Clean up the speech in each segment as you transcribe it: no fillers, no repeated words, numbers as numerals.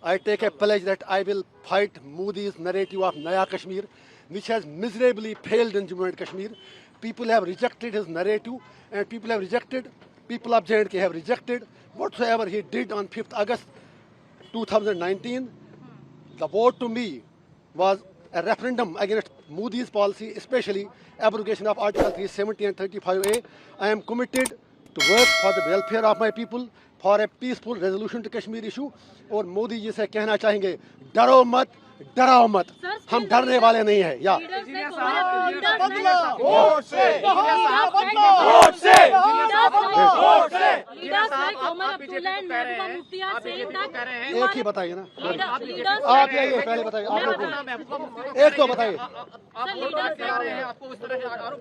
I take a pledge that I will fight Modi's narrative of Naya Kashmir, which has miserably failed in Jammu and Kashmir. People have rejected his narrative, and people of J&K have rejected whatsoever he did on 5th August 2019. The vote to me was a referendum against Modi's policy, especially abrogation of Article 370 and 35A. I am committed to work for the welfare of my people, for a peaceful resolution to Kashmir issue. और मोदी जी से कहना चाहेंगे, डरो मत, डराओ मत, हम डरने वाले नहीं हैं. या एक ही बताइए ना, आप ये पहले बताइए, आप एक तो बताइए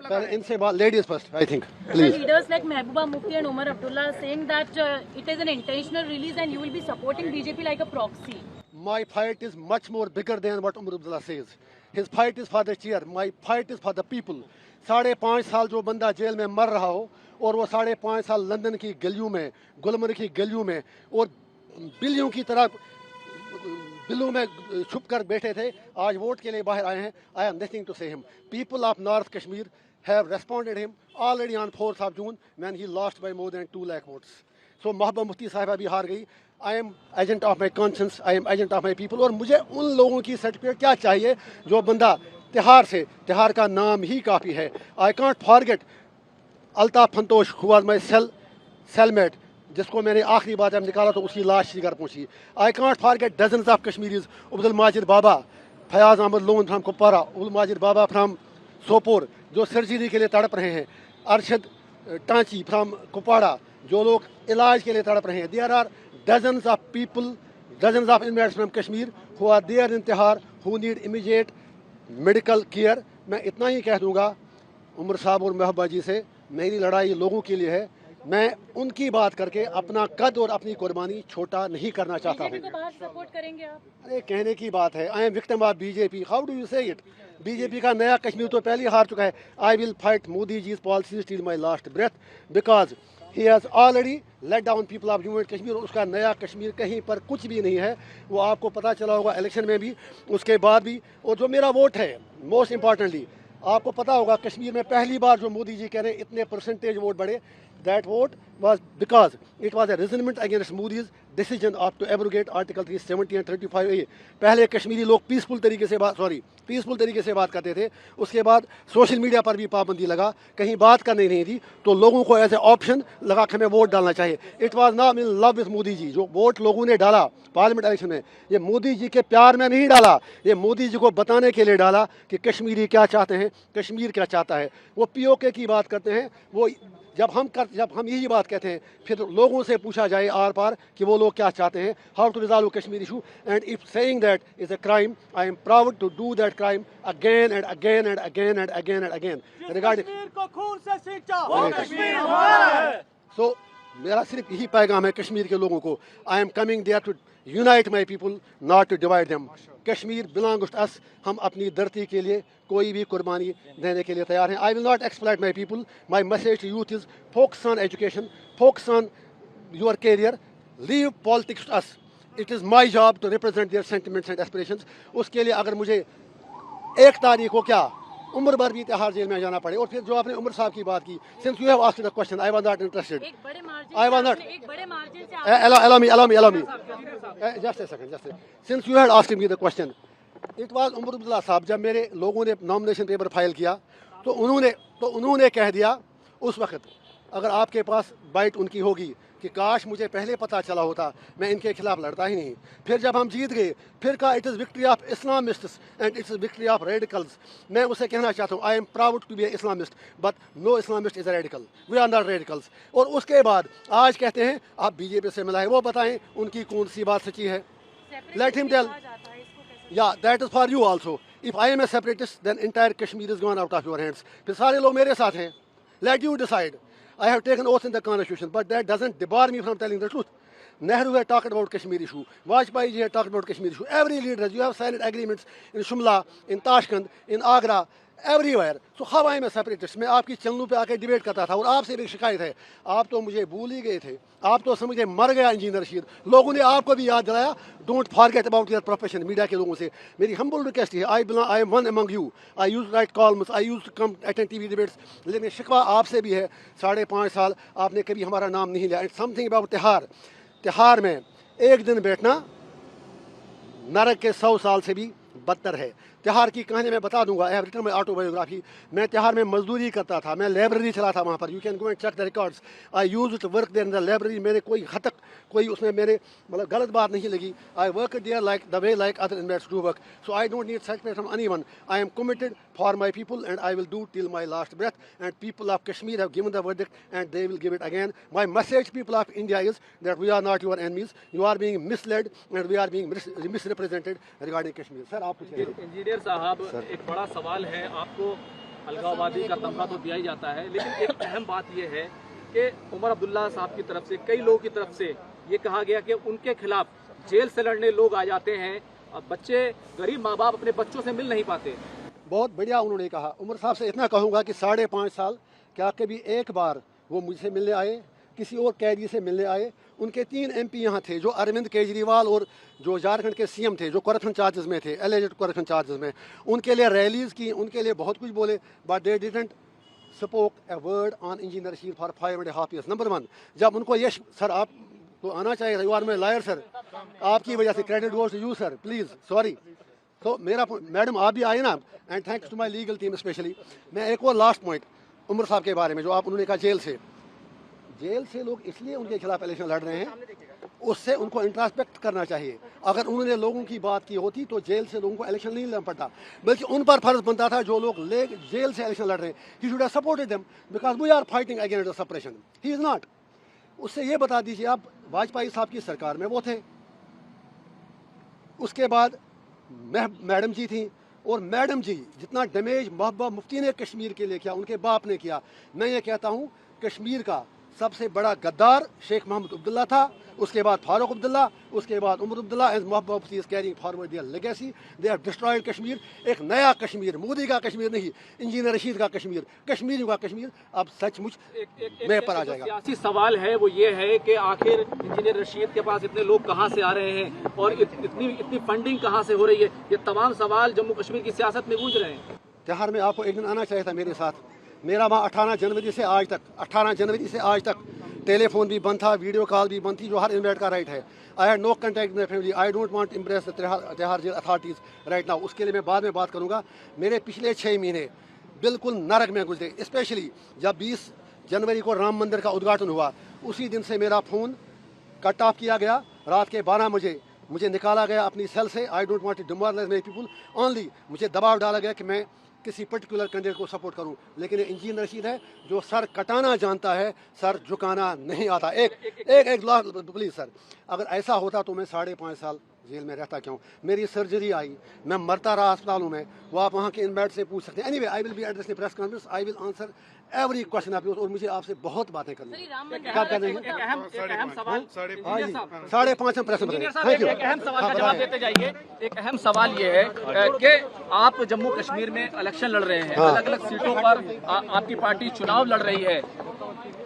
पहले इनसे बात. Ladies first, I think, please. Leaders like Mehbooba Mufti and Omar Abdullah are saying that it is an intentional release and you will be supporting BJP like a proxy. My fight is much more bigger than what Omar Abdullah says. His fight is for the chair. My fight is for the people. 5.5 साल जो बंदा jail में मर रहा हो और वो 5.5 साल लंदन की गलियों में, गुलमर्ग की गलियों में और बिल्लियों की तरह बिल्लों में छुप कर बैठे थे, आज वोट के लिए बाहर आए हैं. I have nothing to say him. People of North Kashmir have responded him already on 4th of June when he lost by more than 2 lakh votes. So Mehbooba Mufti साहिबा भी हार गई. I am agent of my conscience, I am agent of my people. और मुझे उन लोगों की certificate क्या चाहिए जो बंदा तिहार का नाम ही काफ़ी है. I can't forget Altaf फंतोश who was my cellmate, जिसको मैंने आखिरी बार जब निकाला तो उसकी लाश ही घर पहुंची. I can't forget dozens of Kashmiris, Abdul Majid Baba, Fayaz Ahmad Loon from Kupwara, Abdul Majid Baba from Sopore, जो सर्जरी के लिए तड़प रहे हैं. अरशद टांची फ्रॉम कुपवाड़ा, जो लोग इलाज के लिए तड़प रहे हैं. There are dozens of people, dozens of inmates from Kashmir who are there in Tihar who need immediate medical care. मैं इतना ही कह दूंगा उमर साहब और महबूबा जी से, मेरी लड़ाई लोगों के लिए है. मैं उनकी बात करके अपना कद और अपनी कुर्बानी छोटा नहीं करना चाहता हूँ. सपोर्ट करेंगे आप? अरे कहने की बात है. I am victim of BJP. How do you say it? BJP का नया कश्मीर तो पहले ही हार चुका है. I will fight Modi ji's policies till my last breath because he has already let down people of Jammu and Kashmir. और उसका नया कश्मीर कहीं पर कुछ भी नहीं है. वो आपको पता चला होगा इलेक्शन में भी, उसके बाद भी. और जो मेरा वोट है, मोस्ट इम्पॉर्टेंटली आपको पता होगा कश्मीर में पहली बार जो मोदी जी कह रहे हैं इतने परसेंटेज वोट बढ़े, that vote was because it was a resentment against Modi's decision of to abrogate Article 370 and 35A. पहले कश्मीरी लोग पीसफुल तरीके से बात करते थे. उसके बाद सोशल मीडिया पर भी पाबंदी लगा, कहीं बात करनी नहीं थी, तो लोगों को एज ए ऑप्शन लगा कि हमें वोट डालना चाहिए. It was not in love with Modi ji. जो वोट लोगों ने डाला पार्लियामेंट इलेक्शन में, ये मोदी जी के प्यार में नहीं डाला, ये मोदी जी को बताने के लिए डाला कि कश्मीरी क्या चाहते हैं, कश्मीर क्या चाहता है. वो POK की बात करते हैं. वो जब हम यही बात कहते हैं, फिर लोगों से पूछा जाए आर पार कि वो लोग क्या चाहते हैं, how to resolve Kashmir issue. And if saying that is a crime, I am proud to do that crime again and again and again and again and again regarding. So मेरा सिर्फ यही पैगाम है कश्मीर के लोगों को. I am coming there to unite my people, not to divide them. Kashmir belongs to us. हम अपनी धरती के लिए कोई भी कुर्बानी देने के लिए तैयार हैं. I will not exploit my people. My message to youth is focus on education, focus on your career, leave politics to us. It is my job to represent their sentiments and aspirations. उसके लिए अगर मुझे 1 तारीख को क्या उम्र भर भी तिहाड़ जेल में जाना पड़े. और फिर जो आपने उमर साहब की बात की, since you have asked the question, I was not interested. I was not. allow me just a second. Since you had asked me the question, it was Omar Abdullah sahab. जब मेरे लोगों ने नॉमिनेशन पेपर फाइल किया तो उन्होंने कह दिया उस वक्त, अगर आपके पास बाइट उनकी होगी कि काश मुझे पहले पता चला होता, मैं इनके खिलाफ लड़ता ही नहीं. फिर जब हम जीत गए, फिर कहा it is victory of Islamists and it's victory of radicals. मैं उसे कहना चाहता हूँ, I am proud to be Islamist, but no Islamist is a radical. We are not radicals. और उसके बाद आज कहते हैं आप बीजेपी से मिलाए. वो बताएं उनकी कौन सी बात सच्ची है. Let him tell. Yeah that is for you also. If I am a separatist then entire Kashmir is gone out of your hands. फिर सारे लोग मेरे साथ हैं. Let you decide. I have taken oath in the constitution, but that doesn't debar me from telling the truth. Nehru had talked about Kashmir issue. Vajpayee ji had talked about Kashmir issue. Every leader, you have signed agreements in Shumla, in Tashkent, in Agra. Everywhere. So how I am a separatist. मैं आपकी चैनलों पे आके debate करता था और आपसे भी शिकायत है, आप तो मुझे भूल ही गए थे, आप तो समझे मर गया इंजीनियर रशीद। लोगों ने आपको भी याद दिलाया, don't forget about your profession. Media के लोगों से मेरी हम्बल रिक्वेस्ट है, I am one among you, I use write columns, I use to come attend TV debates, लेकिन शिकवा आपसे भी है, 5.5 साल आपने कभी हमारा नाम नहीं लिया। इट्स समथिंग अबाउट तिहार। तिहार में एक दिन बैठना नरक के 100 साल से भी बदतर है। तिहार की कहानी मैं बता दूंगा, I have written my autobiography. मैं तिहार में मजदूरी करता था, मैं लाइब्रेरी चला था वहाँ पर, you can go and check the records. I use to work there in the library. मेरे कोई हद तक कोई उसमें मेरे मतलब गलत बात नहीं लगी। I work there like the way like other inmates do work, so I don't need certificate from anyone. I am committed for my people and I will do till my last breath. And people of Kashmir have given the verdict and they will give it again. My message people of India is that we are not your enemies, you are being misled and we are being misrepresented regarding Kashmir. Sir आप कुछ engineer साहब, एक बड़ा सवाल है, आपको अलगाववादी का तमगा तो दिया ही जाता है, लेकिन एक अहम बात यह है कि उमर अब्दुल्ला साहब की तरफ से, कई लोगों की तरफ से ये कहा गया कि उनके खिलाफ जेल से लड़ने लोग आ जाते हैं, अब बच्चे, गरीब माँ बाप अपने बच्चों से मिल नहीं पाते। बहुत बढ़िया उन्होंने कहा। उमर साहब से इतना कहूँगा कि 5.5 साल क्या कभी एक बार वो मुझसे मिलने आए, किसी और कैदी से मिलने आए? उनके 3 MP यहाँ थे, जो अरविंद केजरीवाल और जो झारखंड के CM थे, जो करप्शन चार्जेस में थे, एलिजेड करप्शन चार्जेस में, उनके लिए रैलीज की, उनके लिए बहुत कुछ बोले, but they didn't spoke a word on engineer Rashid for 5.5 years। Number 1, जब उनको ये सर आप तो आना चाहिए, you are my lawyer sir, आपकी वजह से credit goes to you sir, please sorry. तो मेरा मैडम आप भी आए ना, and thanks to my legal team specially. मैं एक और लास्ट पॉइंट उमर साहब के बारे में, जो आप उन्होंने कहा जेल से लोग इसलिए उनके खिलाफ इलेक्शन लड़ रहे हैं, उससे उनको इंट्रोस्पेक्ट करना चाहिए। अगर उन्होंने लोगों की बात की होती तो जेल से लोगों को इलेक्शन नहीं लड़ना पड़ता, बल्कि उन पर फर्ज बनता था जो लोग जेल से इलेक्शन लड़ रहे हैं, he should have supported them because we are fighting against the suppression, he is not. उससे ये बता दीजिए, आप वाजपेयी साहब की सरकार में वो थे, उसके बाद मैडम जी थी, और मैडम जी जितना डैमेज महबूबा मुफ्ती ने कश्मीर के लिए किया, उनके बाप ने किया। मैं ये कहता हूँ कश्मीर का सबसे बड़ा गद्दार शेख मोहम्मद अब्दुल्ला था, उसके बाद फारूक अब्दुल्ला, उसके बाद Omar Abdullah, and Mehbooba Mufti is carrying forward their legacy. They have destroyed Kashmir. एक नया कश्मीर, मोदी का कश्मीर नहीं, इंजीनियर रशीद का कश्मीर, कश्मीरियों का कश्मीर अब सचमुच में पर आ जाएगा। सियासी सवाल है वो ये है कि आखिर इंजीनियर रशीद के पास इतने लोग कहाँ से आ रहे हैं और इतनी फंडिंग कहाँ से हो रही है, ये तमाम सवाल जम्मू कश्मीर की सियासत में गूंज रहे हैं। तिहाड़ में आपको एक दिन आना चाहिए था मेरे साथ। मेरा वहाँ 18 जनवरी से आज तक टेलीफोन भी बंद था, वीडियो कॉल भी बंद थी, जो हर इन्वेट का राइट है। I had no contact with family, I don't want impress the Tihar jail authorities right now. उसके लिए मैं बाद में बात करूँगा। मेरे पिछले 6 महीने बिल्कुल नरक में गुजरे, स्पेशली जब 20 जनवरी को राम मंदिर का उद्घाटन हुआ, उसी दिन से मेरा फ़ोन कट ऑफ किया गया। रात के 12 बजे मुझे निकाला गया अपनी सेल से। I don't want to demoralise my people, only मुझे दबाव डाला गया कि मैं किसी पर्टिकुलर कैंडिडेट को सपोर्ट करूं, लेकिन इंजीनियर रशीद है जो सर कटाना जानता है, सर झुकाना नहीं आता। एक प्लीज़ सर, अगर ऐसा होता तो मैं 5.5 साल जेल में रहता क्यों? मेरी सर्जरी आई, मैं मरता रहा अस्पतालों में, वो आप वहाँ के इनमेट से पूछ सकते हैं। Anyway, I will be addressing press conference, I will answer every question of yours, और मुझे आपसे बहुत बातें करनी है। क्या कर रहे हैं? एक अहम सवाल, 5.5 हम प्रेस में इंजीनियर साहब, एक अहम सवाल का जवाब देते जाइए। एक अहम सवाल ये है कि आप जम्मू कश्मीर में इलेक्शन लड़ रहे हैं, अलग अलग सीटों पर आपकी पार्टी चुनाव लड़ रही है,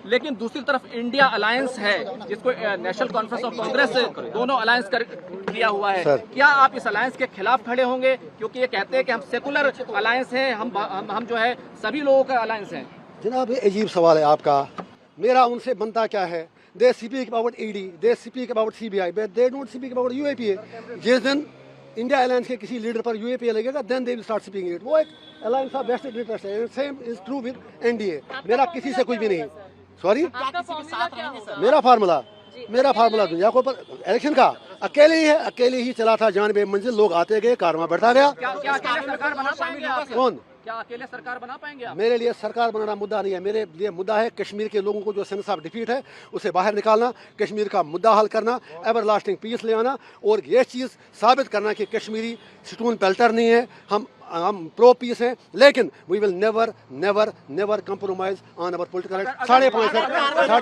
लेकिन दूसरी तरफ इंडिया अलायंस है, जिसको नेशनल कॉन्फ्रेंस ऑफ कांग्रेस दोनों अलायंस किया हुआ है। क्या आप इस अलायंस के खिलाफ खड़े होंगे? क्योंकि ये कहते हैं कि हम सेकुलर अलायंस हैं, हम जो है सभी लोगों का अलायंस हैं। जनाब, ये अजीब सवाल है आपका। मेरा उनसे बनता क्या है? They speak about ED, they speak about CBI, but they don't speak about UAPA। जिस दिन इंडिया अलायंस के किसी लीडर पर UAPA लगेगा, then they will start speaking it. वो एक अलायंस ऑफ वेस्टेड इंटरेस्ट है। Same is true with NDA। मेरा किसी से कुछ भी नहीं। सॉरी, मेरा फार्मूला दुनिया को पर इलेक्शन का अकेले ही चला था जान बे मंजिल, लोग आते गए, कारवां बढ़ता गया। कौन? क्या अकेले सरकार बना पाएंगे आप? मेरे लिए सरकार बनाना मुद्दा नहीं है, मेरे लिए मुद्दा है कश्मीर के लोगों को जो सेंस ऑफ डिफीट है उसे बाहर निकालना, कश्मीर का मुद्दा हल करना, एवर लास्टिंग पीस ले आना, और ये चीज़ साबित करना कि कश्मीरी स्टून पेल्टर नहीं है, हम प्रो पीस हैं, लेकिन we will never compromise on our political. 5.5